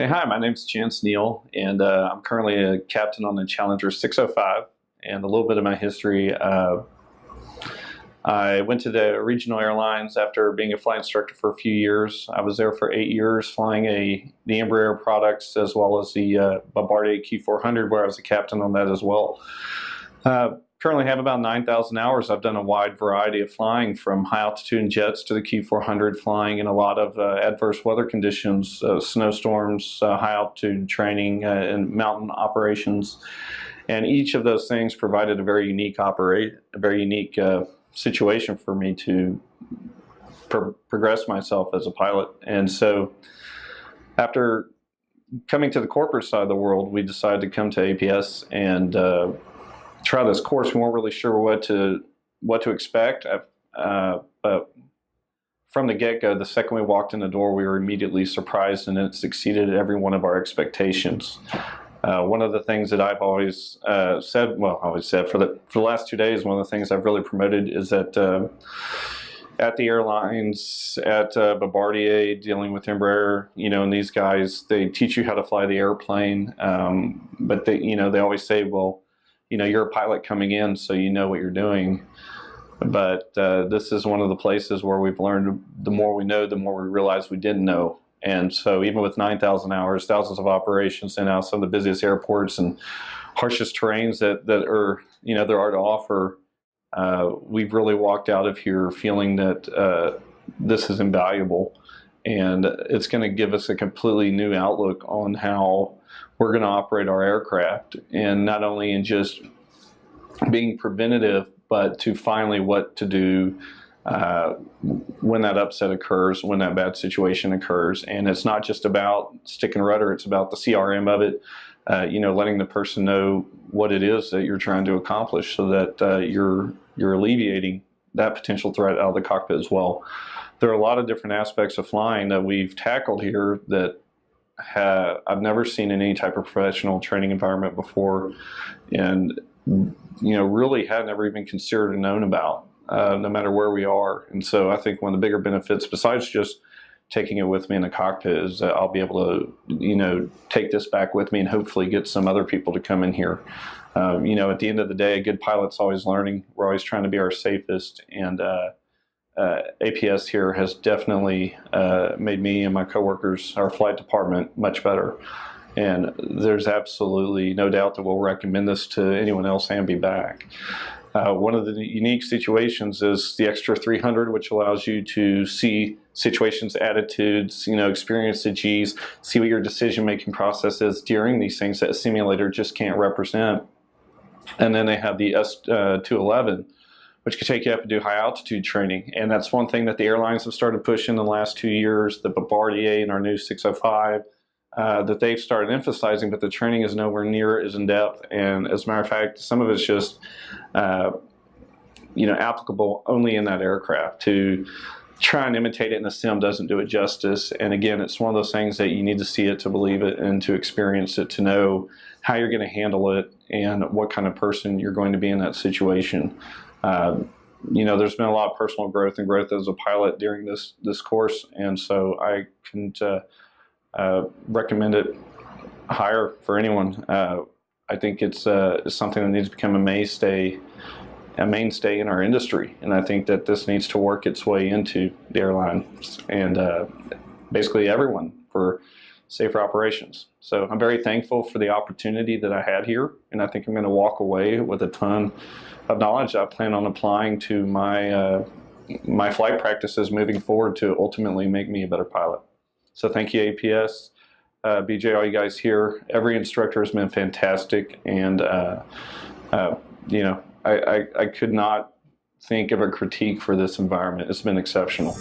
Okay, hi, my name's Neel, and I'm currently a captain on the Challenger 605. And a little bit of my history, I went to the regional airlines after being a flight instructor for a few years. I was there for 8 years flying the Embraer products as well as the Bombardier Q400, where I was a captain on that as well. Currently have about 9,000 hours. I've done a wide variety of flying, from high altitude jets to the Q400, flying in a lot of adverse weather conditions, snowstorms, high altitude training, and mountain operations. And each of those things provided a very unique situation for me to progress myself as a pilot. And so after coming to the corporate side of the world, we decided to come to APS and try this course. We weren't really sure what to expect, but from the get-go, the second we walked in the door, we were immediately surprised, and it exceeded every one of our expectations. One of the things that I've always said for the last 2 days, one of the things I've really promoted is that at the airlines, at Bombardier, dealing with Embraer, and these guys, they teach you how to fly the airplane, but they always say, well, you're a pilot coming in, so you know what you're doing. But this is one of the places where we've learned the more we know, the more we realize we didn't know. And so even with 9,000 hours, thousands of operations, and now some of the busiest airports and harshest terrains that there are to offer, we've really walked out of here feeling that this is invaluable. And it's going to give us a completely new outlook on how we're going to operate our aircraft, and not only in just being preventative, but to finally what to do when that upset occurs, when that bad situation occurs. And it's not just about stick and rudder, it's about the CRM of it, letting the person know what it is that you're trying to accomplish, so that you're alleviating that potential threat out of the cockpit as well. There are a lot of different aspects of flying that we've tackled here that I've never seen in any type of professional training environment before, and really had never even considered or known about, no matter where we are. And so I think one of the bigger benefits, besides just taking it with me in the cockpit, is that I'll be able to take this back with me and hopefully get some other people to come in here. At the end of the day, a good pilot's always learning. We're always trying to be our safest, and APS here has definitely made me and my coworkers, our flight department, much better. And there's absolutely no doubt that we'll recommend this to anyone else and be back. One of the unique situations is the Extra 300, which allows you to see situations, attitudes, experience the G's, see what your decision-making process is during these things that a simulator just can't represent. And then they have the S211, which could take you up and do high altitude training. And that's one thing that the airlines have started pushing in the last 2 years, the Bombardier and our new 605, that they've started emphasizing, but the training is nowhere near as in depth. And as a matter of fact, some of it's just, applicable only in that aircraft. To try and imitate it in the sim doesn't do it justice. And again, it's one of those things that you need to see it to believe it, and to experience it to know how you're going to handle it and what kind of person you're going to be in that situation. There's been a lot of personal growth and growth as a pilot during this course, and so I couldn't recommend it higher for anyone. I think it's something that needs to become a mainstay in our industry, and I think that this needs to work its way into the airlines and basically everyone for safer operations. So I'm very thankful for the opportunity that I had here, and I think I'm going to walk away with a ton of knowledge I plan on applying to my flight practices moving forward to ultimately make me a better pilot. So thank you, APS, BJ, all you guys here. Every instructor has been fantastic, and I could not think of a critique for this environment. It's been exceptional.